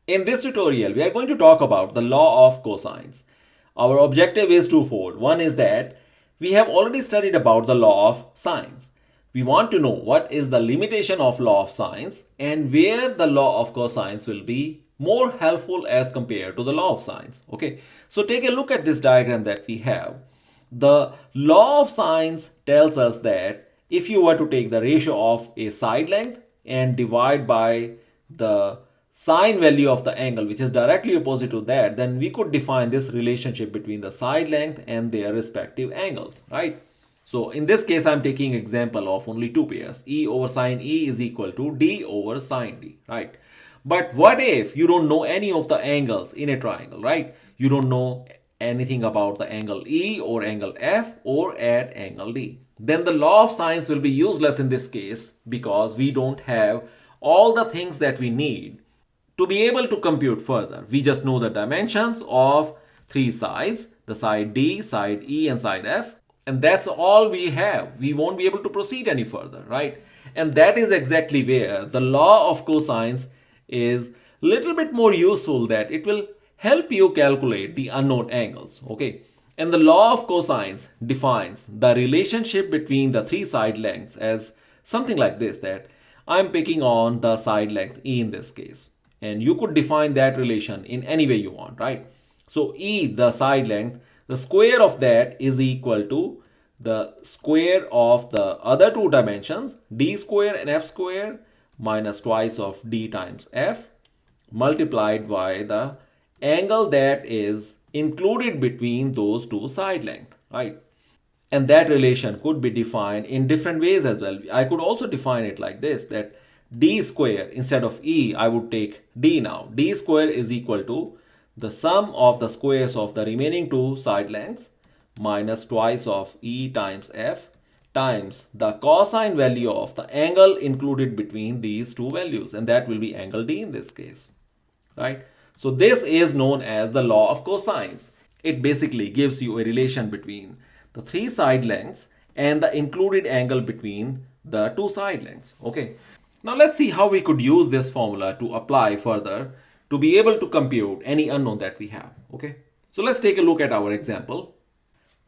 In this tutorial, we are going to talk about the law of cosines. Our objective is twofold. One is that we have already studied about the law of sines. We want to know what is the limitation of law of sines and where the law of cosines will be more helpful as compared to the law of sines. Okay, so take a look at this diagram that we have. The law of sines tells us that if you were to take the ratio of a side length and divide by the sine value of the angle which is directly opposite to that, then we could define this relationship between the side length and their respective angles, right? So in this case, I'm taking example of only two pairs. E over sine E is equal to D over sine D, right? But what if you don't know any of the angles in a triangle, right? You don't know anything about the angle E or angle F or at angle D. Then the law of sines will be useless in this case because we don't have all the things that we need to be able to compute further. We just know the dimensions of three sides, the side D, side E, and side F, and that's all we have. We won't be able to proceed any further, right? And that is exactly where the law of cosines is a little bit more useful, that it will help you calculate the unknown angles, okay? And the law of cosines defines the relationship between the three side lengths as something like this, that I'm picking on the side length E in this case. And you could define that relation in any way you want, right? So E, the side length, the square of that is equal to the square of the other two dimensions, D square and F square, minus twice of D times F, multiplied by the angle that is included between those two side lengths, right? And that relation could be defined in different ways as well. I could also define it like this, that D square, instead of E, I would take D now. D square is equal to the sum of the squares of the remaining two side lengths minus twice of E times F times the cosine value of the angle included between these two values, and that will be angle D in this case, right? So this is known as the law of cosines. It basically gives you a relation between the three side lengths and the included angle between the two side lengths, okay? Now let's see how we could use this formula to apply further to be able to compute any unknown that we have, okay? So let's take a look at our example.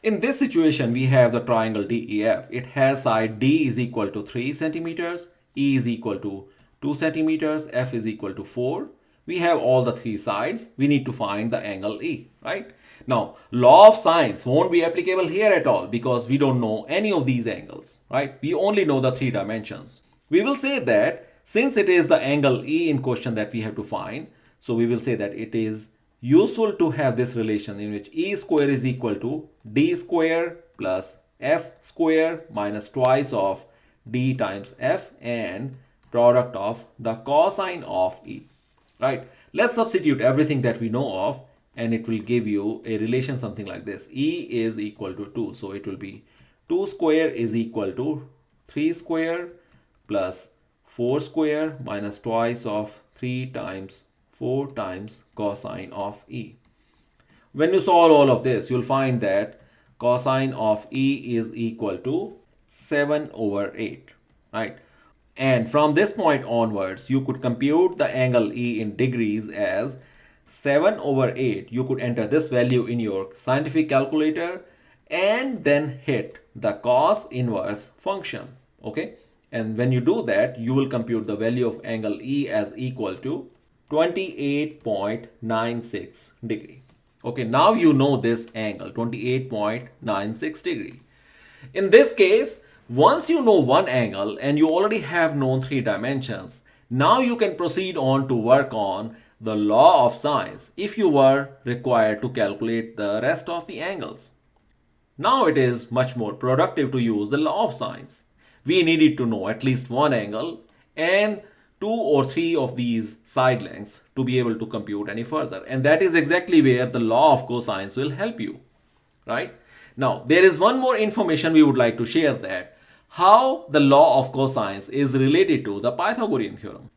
In this situation, we have the triangle DEF. It has side D is equal to 3 centimeters, E is equal to 2 centimeters, F is equal to 4. We have all the three sides. We need to find the angle E, right? Now, law of sines won't be applicable here at all because we don't know any of these angles, right? We only know the three dimensions. We will say that since it is the angle E in question that we have to find, so we will say that it is useful to have this relation in which E square is equal to D square plus F square minus twice of D times F and product of the cosine of E, right? Let's substitute everything that we know of and it will give you a relation something like this. E is equal to 2, so it will be 2 square is equal to 3 square plus 4 square minus twice of 3 times 4 times cosine of E. When you solve all of this, you'll find that cosine of E is equal to 7 over 8, right? And from this point onwards, you could compute the angle E in degrees as 7 over 8. You could enter this value in your scientific calculator and then hit the cos inverse function, okay? And when you do that, you will compute the value of angle E as equal to 28.96 degree. Okay, now you know this angle, 28.96 degree. In this case, once you know one angle and you already have known three dimensions, now you can proceed on to work on the law of sines if you were required to calculate the rest of the angles. Now it is much more productive to use the law of sines. We needed to know at least one angle and two or three of these side lengths to be able to compute any further. And that is exactly where the law of cosines will help you, right? Now, there is one more information we would like to share, that how the law of cosines is related to the Pythagorean theorem.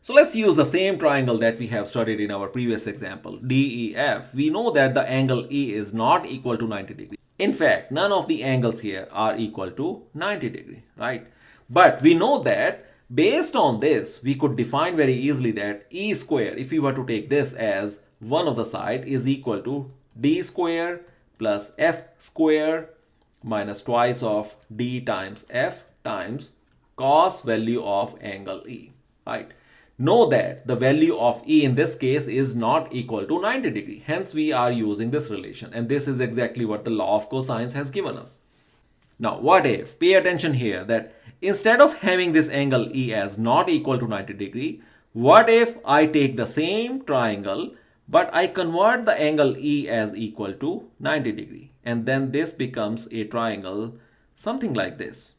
So let's use the same triangle that we have studied in our previous example, DEF. We know that the angle E is not equal to 90 degrees. In fact, none of the angles here are equal to 90 degree, right? But we know that Based on this, we could define very easily that e square, if we were to take this as one of the side, is equal to d square plus f square minus twice of d times f times cos value of angle E, right? Know that the value of E in this case is not equal to 90 degree. Hence, we are using this relation, and this is exactly what the law of cosines has given us. Now, what if, pay attention here, that instead of having this angle E as not equal to 90 degree, what if I take the same triangle but I convert the angle E as equal to 90 degree, and then this becomes a triangle something like this.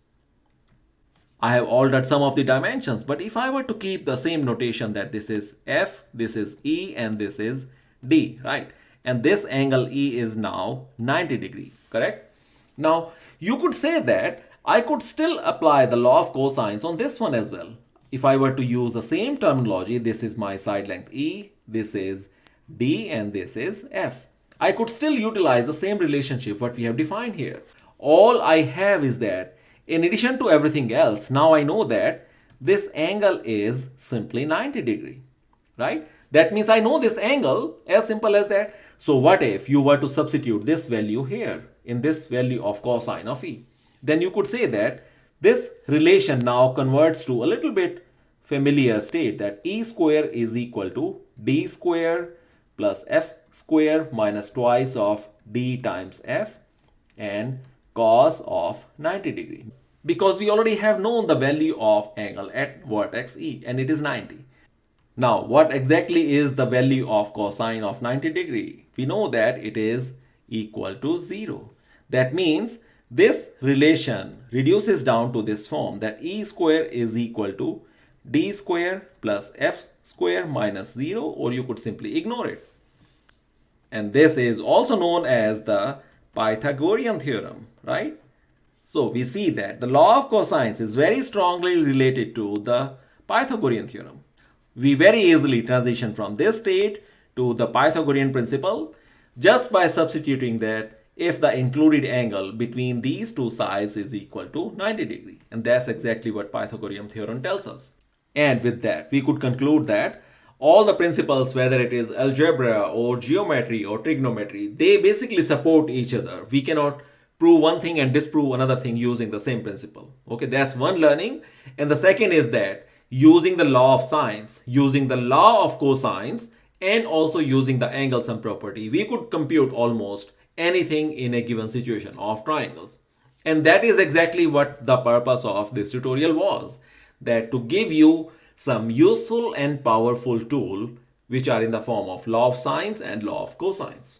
I have altered some of the dimensions, but if I were to keep the same notation that this is F, this is E, and this is D, right? And this angle E is now 90 degree, correct? Now, you could say that I could still apply the law of cosines on this one as well. If I were to use the same terminology, this is my side length E, this is D, and this is F. I could still utilize the same relationship what we have defined here. All I have is that in addition to everything else, now I know that this angle is simply 90 degree, right? That means I know this angle, as simple as that. So what if you were to substitute this value here in this value of cosine of E? Then you could say that this relation now converts to a little bit familiar state that E square is equal to D square plus F square minus twice of D times F and cos of 90 degree. Because we already have known the value of angle at vertex E, and it is 90. Now, what exactly is the value of cosine of 90 degree? We know that it is equal to 0. That means this relation reduces down to this form, that E square is equal to D square plus F square minus 0, or you could simply ignore it. And this is also known as the Pythagorean theorem, right? So we see that the law of cosines is very strongly related to the Pythagorean theorem. We very easily transition from this state to the Pythagorean principle just by substituting that if the included angle between these two sides is equal to 90 degree. And that's exactly what Pythagorean theorem tells us. And with that, we could conclude that all the principles, whether it is algebra or geometry or trigonometry, they basically support each other. We cannot prove one thing and disprove another thing using the same principle. Okay, that's one learning. And the second is that using the law of sines, using the law of cosines, and also using the angle sum property, we could compute almost anything in a given situation of triangles. And that is exactly what the purpose of this tutorial was, that to give you some useful and powerful tool which are in the form of law of sines and law of cosines.